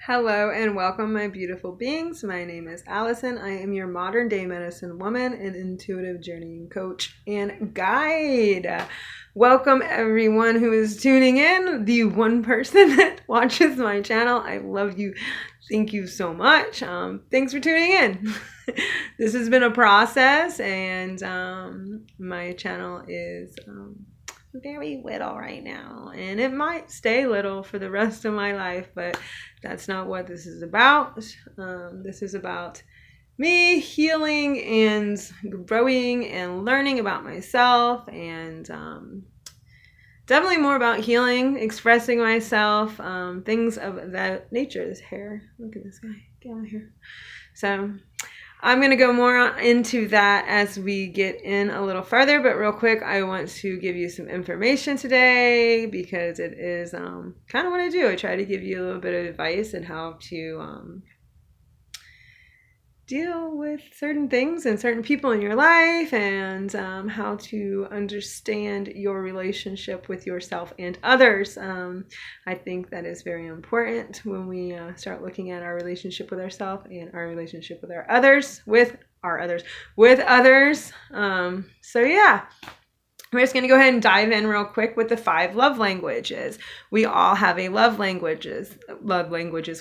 Hello and welcome, my beautiful beings. My name is Allison. I am your modern day medicine woman and intuitive journeying coach and guide. Welcome, everyone who is tuning in. The one person that watches my channel, I love you. Thank you so much. Thanks for tuning in. This has been a process, and my channel is very little right now, and it might stay little for the rest of my life, but that's not what this is about. This is about me healing and growing and learning about myself, and definitely more about healing, expressing myself, things of that nature. This hair, look at this guy, get out of here. So I'm going to go more into that as we get in a little further, but real quick, I want to give you some information today because it is kind of what I do. I try to give you a little bit of advice on how to deal with certain things and certain people in your life, and how to understand your relationship with yourself and others. I think that is very important when we start looking at our relationship with ourselves and our relationship with others. So yeah. We're just going to go ahead and dive in real quick with the 5 love languages. We all have love languages.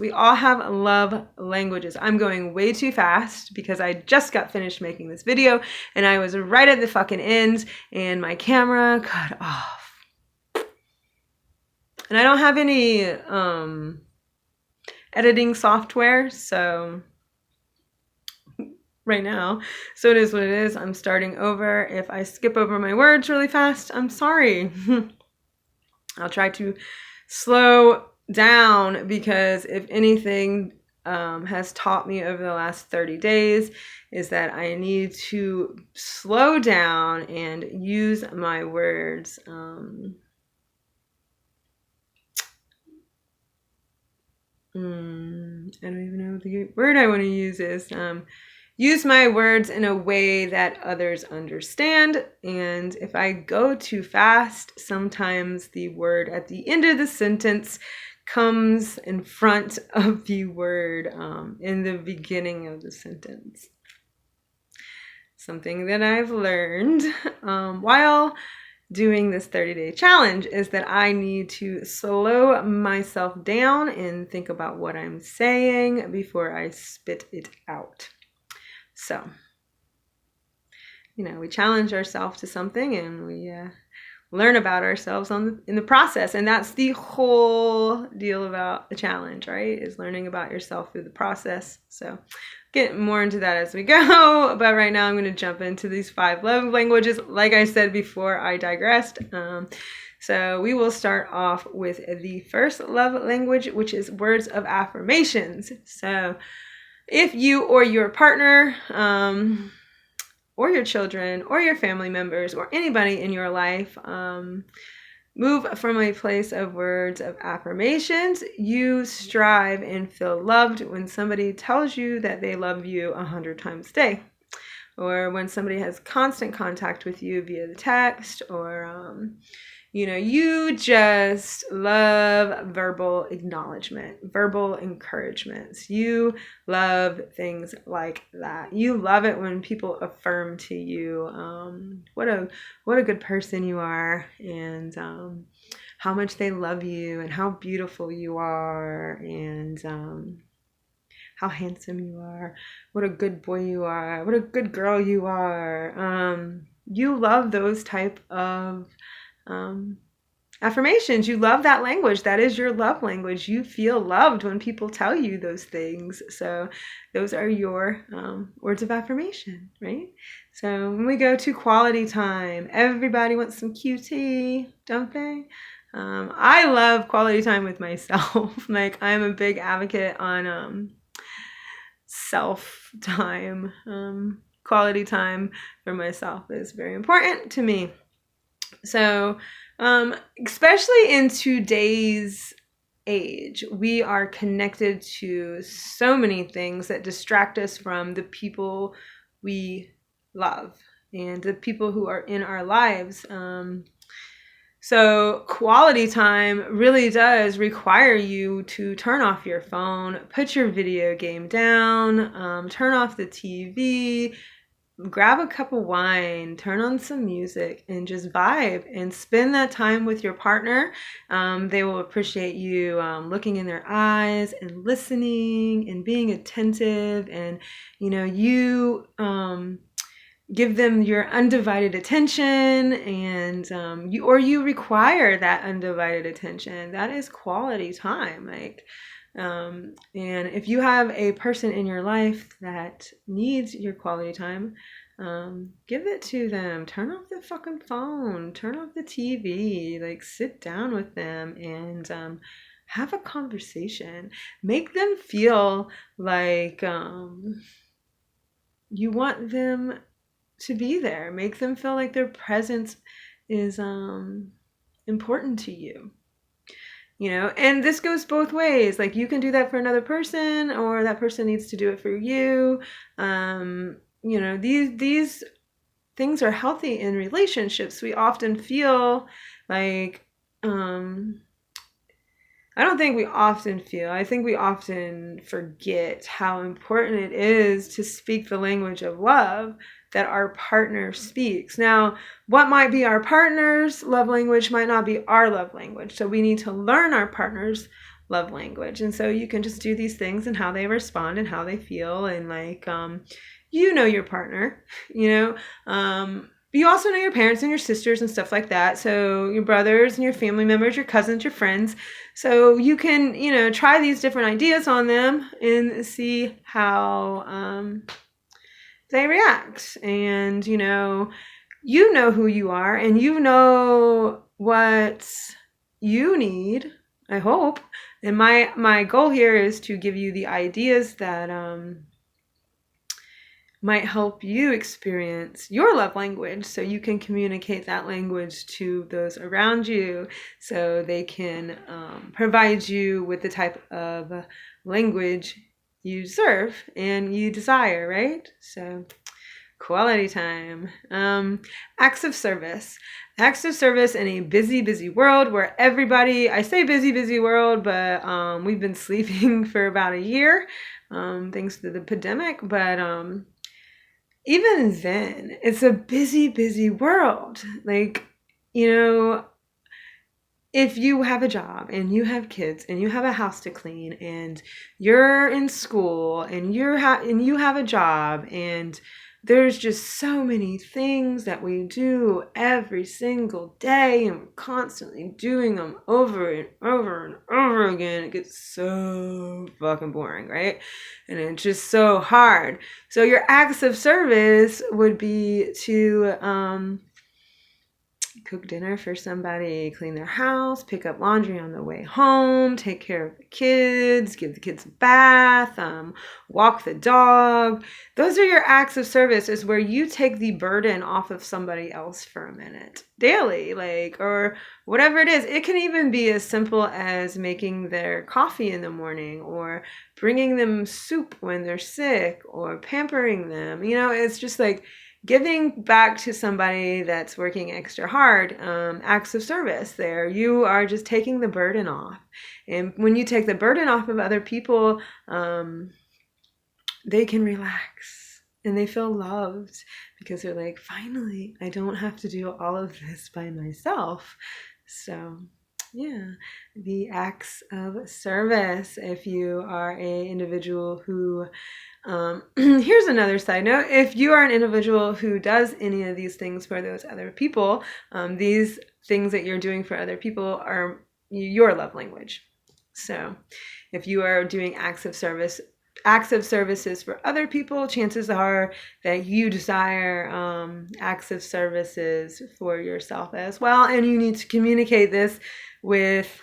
We all have love languages. I'm going way too fast because I just got finished making this video and I was right at the fucking end and my camera cut off. And I don't have any editing software, so right now. So it is what it is. I'm starting over. If I skip over my words really fast, I'm sorry. I'll try to slow down because if anything has taught me over the last 30 days is that I need to slow down and use my words. I don't even know what the word I want to use is. Use my words in a way that others understand. And if I go too fast, sometimes the word at the end of the sentence comes in front of the word in the beginning of the sentence. Something that I've learned while doing this 30-day challenge is that I need to slow myself down and think about what I'm saying before I spit it out. So, we challenge ourselves to something and we learn about ourselves in the process. And that's the whole deal about the challenge, right? Is learning about yourself through the process. So get more into that as we go. But right now I'm going to jump into these 5 love languages. Like I said before, I digressed. So we will start off with the first love language, which is words of affirmations. So if you or your partner, or your children, or your family members, or anybody in your life move from a place of words of affirmations, you strive and feel loved when somebody tells you that they love you 100 times a day, or when somebody has constant contact with you via the text, or you just love verbal acknowledgement, verbal encouragements. You love things like that. You love it when people affirm to you what a good person you are, and how much they love you, and how beautiful you are, and how handsome you are, what a good boy you are, what a good girl you are. You love those type of affirmations. You love that language. That is your love language. You feel loved when people tell you those things. So those are your words of affirmation, right? So when we go to quality time, everybody wants some QT, don't they? I love quality time with myself. Like, I'm a big advocate on self time. Quality time for myself is very important to me. So, especially in today's age, we are connected to so many things that distract us from the people we love and the people who are in our lives. So quality time really does require you to turn off your phone, put your video game down, turn off the TV, grab a cup of wine, turn on some music, and just vibe and spend that time with your partner. They will appreciate you looking in their eyes and listening and being attentive, and you give them your undivided attention, and you require that undivided attention. That is quality time. And if you have a person in your life that needs your quality time, give it to them. Turn off the fucking phone, turn off the TV, sit down with them and have a conversation. Make them feel like you want them to be there. Make them feel like their presence is important to you. And this goes both ways. You can do that for another person, or that person needs to do it for you. These things are healthy in relationships. We often feel like, I think we often forget how important it is to speak the language of love that our partner speaks. Now, what might be our partner's love language might not be our love language. So we need to learn our partner's love language. And so you can just do these things and how they respond and how they feel. And your partner, you also know your parents and your sisters and stuff like that. So your brothers and your family members, your cousins, your friends. So you can, try these different ideas on them and see how they react. And, you know who you are, and you know what you need, I hope. And my goal here is to give you the ideas that might help you experience your love language, so you can communicate that language to those around you, so they can provide you with the type of language you deserve and you desire, right? So quality time. Acts of service. Acts of service in a busy, busy world where everybody, I say busy, busy world, but we've been sleeping for about a year, thanks to the pandemic. But even then, it's a busy, busy world. If you have a job and you have kids and you have a house to clean and you're in school and you have a job, and there's just so many things that we do every single day, and we're constantly doing them over and over and over again. It gets so fucking boring, right? And it's just so hard. So your acts of service would be to cook dinner for somebody, clean their house, pick up laundry on the way home, take care of the kids, give the kids a bath, walk the dog. Those are your acts of service, is where you take the burden off of somebody else for a minute daily, or whatever it is. It can even be as simple as making their coffee in the morning, or bringing them soup when they're sick, or pampering them. It's just giving back to somebody that's working extra hard. Acts of service there. You are just taking the burden off. And when you take the burden off of other people, they can relax and they feel loved, because they're like, finally, I don't have to do all of this by myself. So yeah, the acts of service. If you are an individual who, here's another side note. If you are an individual who does any of these things for those other people, these things that you're doing for other people are your love language. So if you are doing acts of services for other people, chances are that you desire acts of services for yourself as well. And you need to communicate this with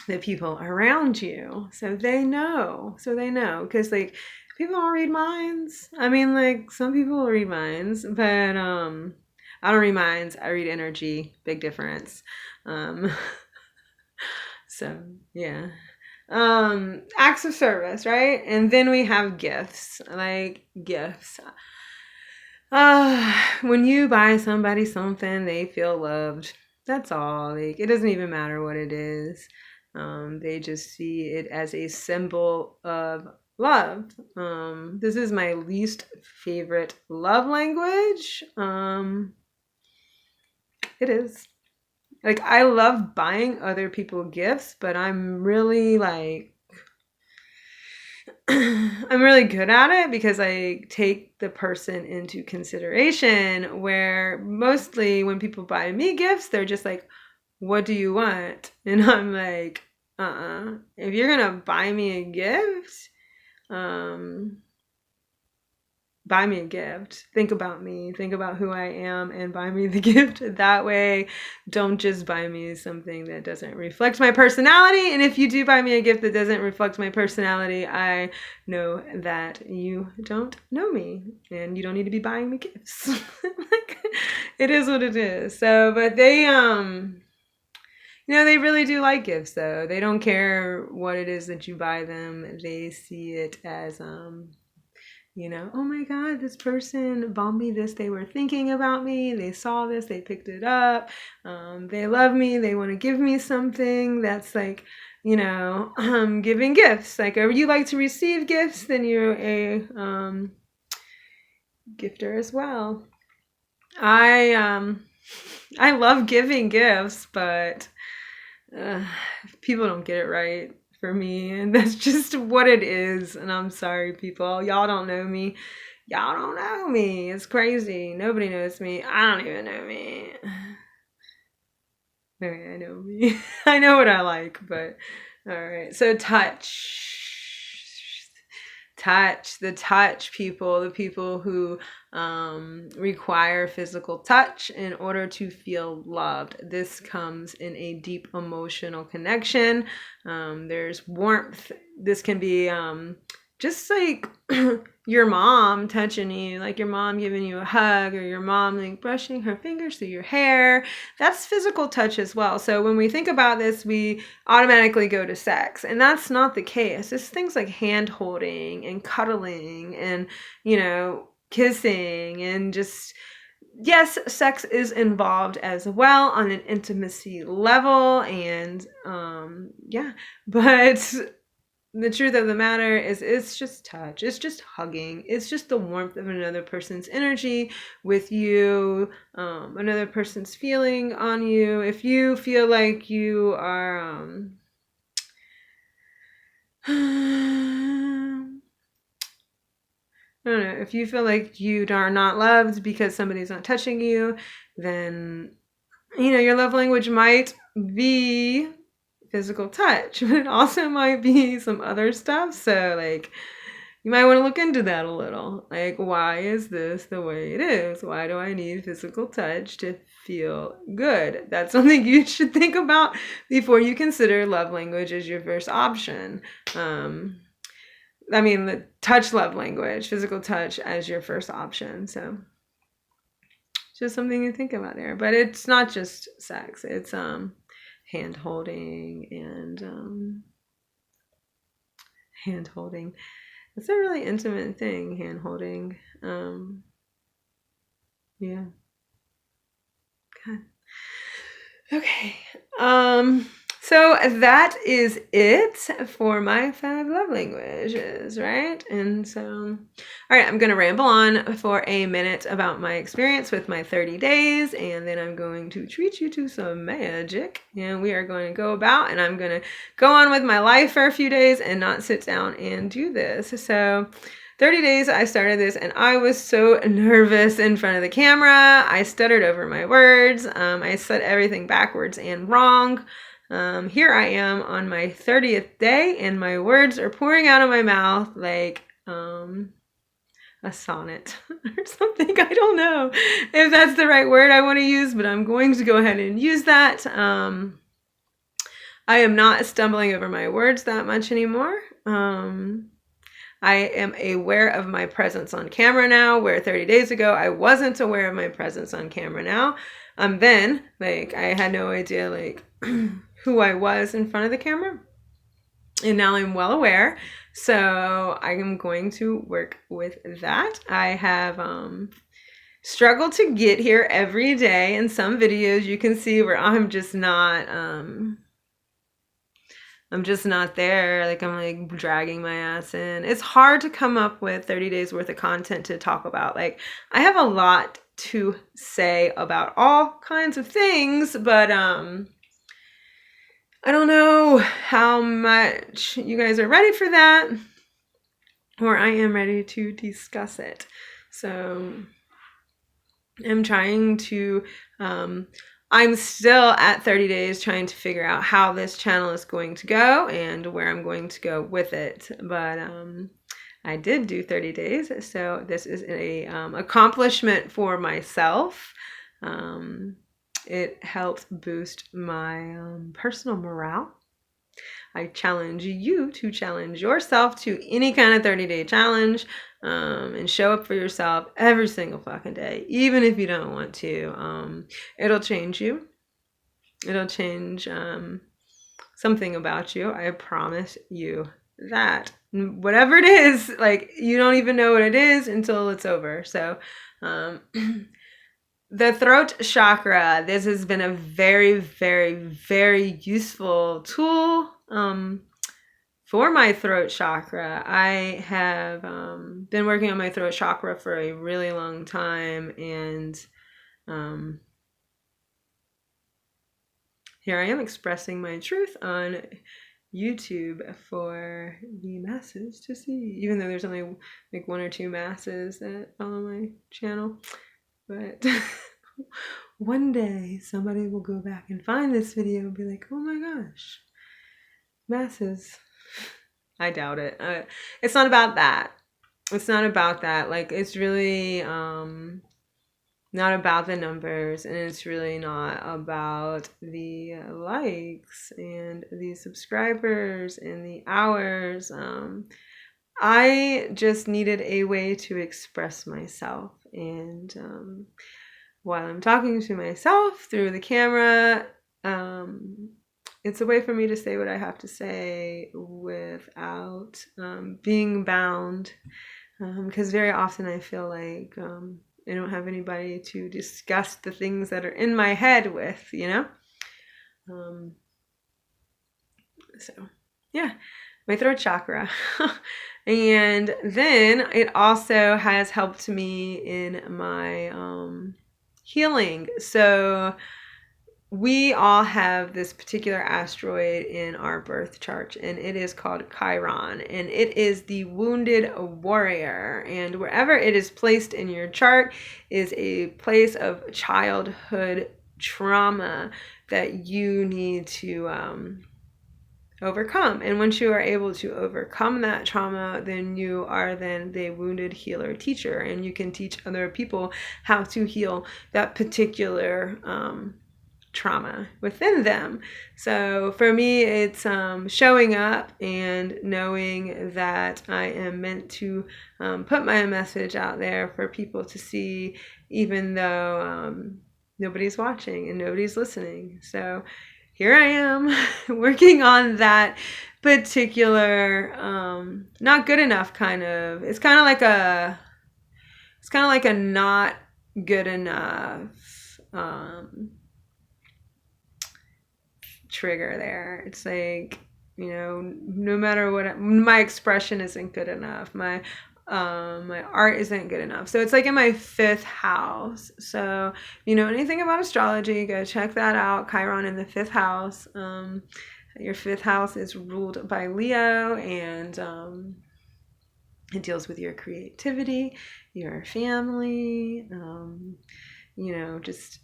the people around you, so they know, because people don't read minds. I mean, some people read minds, but I don't read minds. I read energy. Big difference. So yeah. Acts of service, right? And then we have gifts. Gifts. When you buy somebody something, they feel loved. That's all. Like, it doesn't even matter what it is. They just see it as a symbol of love. This is my least favorite love language. It is. Like, I love buying other people gifts, but I'm really like, I'm really good at it because I take the person into consideration, where mostly when people buy me gifts, they're just like, what do you want? And I'm like, if you're gonna buy me a gift, buy me a gift. Think about me, think about who I am, and buy me the gift. That way, don't just buy me something that doesn't reflect my personality. And if you do buy me a gift that doesn't reflect my personality, I know that you don't know me and you don't need to be buying me gifts. Like, it is what it is. So, but they they really do like gifts though. They don't care what it is that you buy them. They see it as oh my God, this person bought me this. They were thinking about me. They saw this. They picked it up. They love me. They want to give me something. That's like, giving gifts. Like, if you like to receive gifts, then you're a gifter as well. I love giving gifts, but people don't get it right for me, and that's just what it is. And I'm sorry, people. Y'all don't know me. Y'all don't know me. It's crazy. Nobody knows me. I don't even know me. Okay, I know me. I know what I like, but all right. So the touch people, the people who require physical touch in order to feel loved. This comes in a deep emotional connection. There's warmth. This can be just like your mom touching you, like your mom giving you a hug, or your mom like brushing her fingers through your hair. That's physical touch as well. So when we think about this, we automatically go to sex, and that's not the case. It's things like hand holding and cuddling and, kissing, and just, yes, sex is involved as well on an intimacy level. And but the truth of the matter is, it's just touch. It's just hugging. It's just the warmth of another person's energy with you, another person's feeling on you. If you feel like you are, I don't know, if you feel like you are not loved because somebody's not touching you, then, your love language might be physical touch, but it also might be some other stuff. So like, you might want to look into that a little. Like, why is this the way it is? Why do I need physical touch to feel good? That's something you should think about before you consider love language as your first option. The touch love language, physical touch as your first option. So just something to think about there. But it's not just sex. It's hand holding and hand holding. It's a really intimate thing, hand holding. Yeah. God. Okay. So that is it for my 5 love languages, right? And so, all right, I'm going to ramble on for a minute about my experience with my 30 days, and then I'm going to treat you to some magic, and we are going to go about, and I'm going to go on with my life for a few days and not sit down and do this. So 30 days I started this, and I was so nervous in front of the camera. I stuttered over my words. I said everything backwards and wrong. Here I am on my 30th day, and my words are pouring out of my mouth like a sonnet or something. I don't know if that's the right word I want to use, but I'm going to go ahead and use that. I am not stumbling over my words that much anymore. I am aware of my presence on camera now, where 30 days ago I wasn't aware of my presence on camera now. Then, I had no idea, who I was in front of the camera. And now I'm well aware. So I am going to work with that. I have struggle to get here every day. In some videos you can see where I'm just not there. Like, I'm like dragging my ass in. It's hard to come up with 30 days worth of content to talk about. Like, I have a lot to say about all kinds of things, but I don't know how much you guys are ready for that, or I am ready to discuss it. So I'm trying to I'm still at 30 days trying to figure out how this channel is going to go and where I'm going to go with it. But I did do 30 days, so this is a accomplishment for myself. It helped boost my personal morale. I challenge you to challenge yourself to any kind of 30-day challenge, and show up for yourself every single fucking day, even if you don't want to. It'll change you. It'll change something about you. I promise you that. Whatever it is, like, you don't even know what it is until it's over. So the throat chakra, this has been a very, very, very useful tool for my throat chakra. I have been working on my throat chakra for a really long time, and here I am expressing my truth on YouTube for the masses to see, even though there's only like 1 or 2 masses that follow my channel. But one day somebody will go back and find this video and be like, oh my gosh, masses. I doubt it. It's not about that. It's not about that. Like, it's really not about the numbers, and it's really not about the likes and the subscribers and the hours. I just needed a way to express myself, and while I'm talking to myself through the camera, it's a way for me to say what I have to say without being bound, because very often I feel like I don't have anybody to discuss the things that are in my head with, you know? So, yeah, my throat chakra. And then it also has helped me in my healing. So we all have this particular asteroid in our birth chart, and it is called Chiron, and it is the wounded warrior. And wherever it is placed in your chart is a place of childhood trauma that you need to overcome. And once you are able to overcome that trauma, then you are then the wounded healer teacher, and you can teach other people how to heal that particular trauma within them. So for me, it's showing up and knowing that I am meant to put my message out there for people to see, even though nobody's watching and nobody's listening. So here I am working on that particular not good enough kind of, it's kind of like a not good enough trigger there. It's like, you know, no matter what, my expression isn't good enough, my art isn't good enough. So it's like in my 5th house. So if you know anything about astrology, go check that out. Chiron in the 5th house. Your 5th house is ruled by Leo, and it deals with your creativity, your family, you know, just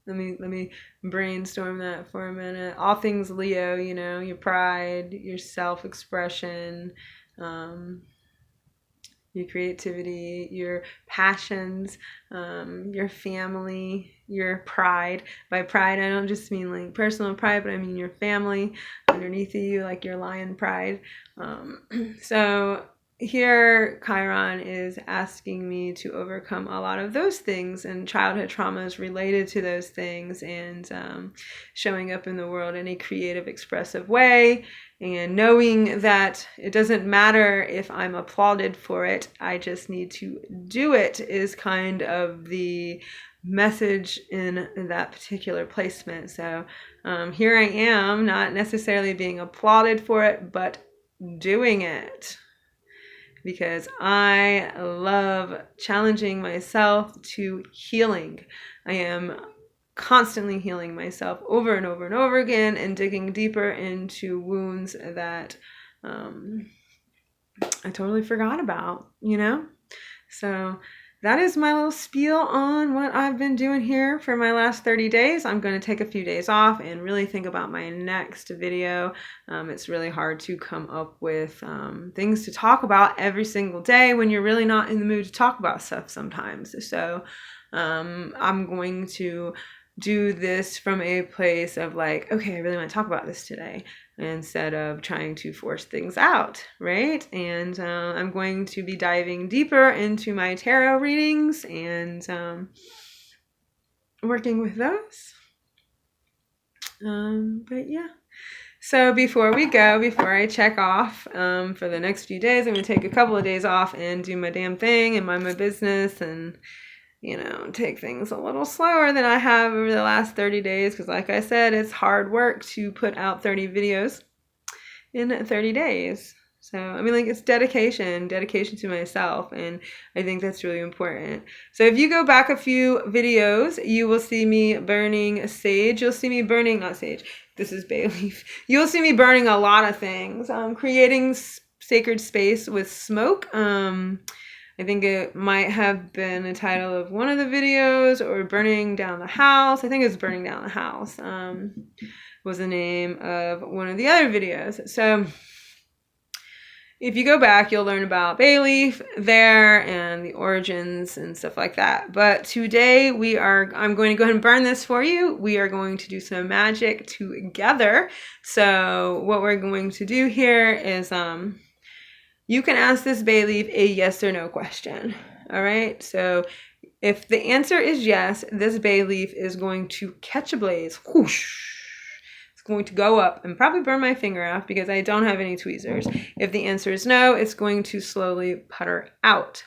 let me brainstorm that for a minute. All things Leo, you know, your pride, your self-expression, your creativity, your passions, your family, your pride. By pride, I don't just mean like personal pride, but I mean your family underneath you, like your lion pride. So here Chiron is asking me to overcome a lot of those things and childhood traumas related to those things, and showing up in the world in a creative, expressive way, and knowing that it doesn't matter if I'm applauded for it, I just need to do it, is kind of the message in that particular placement. So here I am, not necessarily being applauded for it, but doing it, because I love challenging myself to healing. I am constantly healing myself over and over and over again, and digging deeper into wounds that I totally forgot about, you know? So that is my little spiel on what I've been doing here for my last 30 days. I'm going to take a few days off and really think about my next video. It's really hard to come up with things to talk about every single day when you're really not in the mood to talk about stuff sometimes. So I'm going to do this from a place of like, okay, I really want to talk about this today, instead of trying to force things out, right? And I'm going to be diving deeper into my tarot readings and working with those. But yeah. So before I check off for the next few days, I'm going to take a couple of days off and do my damn thing and mind my business, and take things a little slower than I have over the last 30 days. Because like I said, it's hard work to put out 30 videos in 30 days. So, I mean, like, it's dedication to myself. And I think that's really important. So if you go back a few videos, you will see me burning sage. You'll see me burning, not sage, this is bay leaf. You'll see me burning a lot of things. Creating sacred space with smoke. I think it might have been the title of one of the videos, or burning down the house. I think it was burning down the house was the name of one of the other videos. So if you go back, you'll learn about bay leaf there and the origins and stuff like that. But today I'm going to go ahead and burn this for you. We are going to do some magic together. So what we're going to do here is you can ask this bay leaf a yes or no question. All right. So if the answer is yes, this bay leaf is going to catch a blaze. Whoosh. It's going to go up and probably burn my finger off because I don't have any tweezers. If the answer is no, it's going to slowly putter out.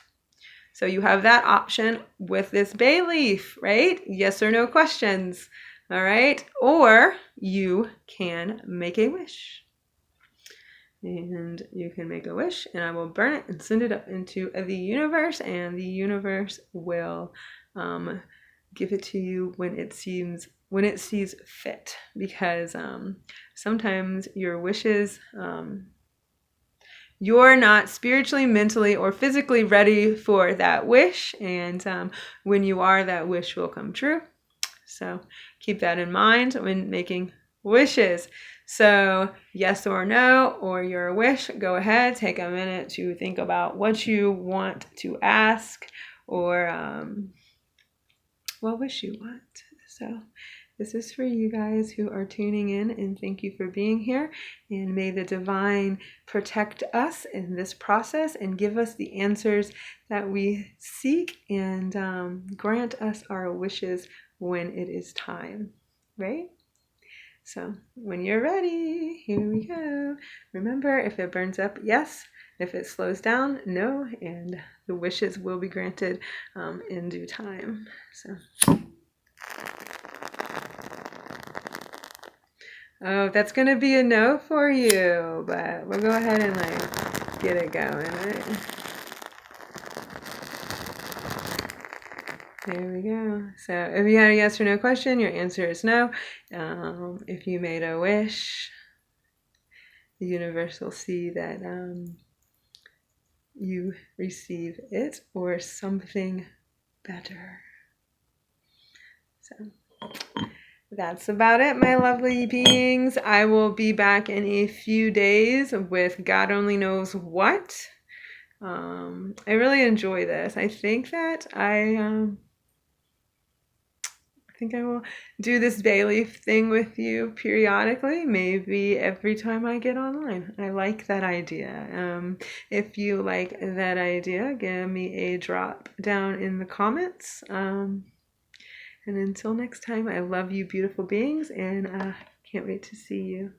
So you have that option with this bay leaf, right? Yes or no questions. All right. Or you can make a wish. And you can make a wish, and I will burn it and send it up into the universe, and the universe will give it to you when it sees fit. Because sometimes your wishes, you're not spiritually, mentally, or physically ready for that wish, and when you are, that wish will come true. So keep that in mind when making wishes. So yes or no, or your wish, go ahead, take a minute to think about what you want to ask, or what wish you want. So this is for you guys who are tuning in, and thank you for being here. And may the divine protect us in this process and give us the answers that we seek, and grant us our wishes when it is time, right? So when you're ready, here we go. Remember, if it burns up, yes. If it slows down, no. And the wishes will be granted in due time. So, oh, that's going to be a no for you. But we'll go ahead and get it going, right? There we go. So if you had a yes or no question, your answer is no. If you made a wish, the universe will see that you receive it or something better. So that's about it, my lovely beings. I will be back in a few days with God only knows what. I really enjoy this. I think that I think I will do this bay leaf thing with you periodically, maybe every time I get online. I like that idea. If you like that idea, give me a drop down in the comments. And until next time, I love you, beautiful beings, and can't wait to see you.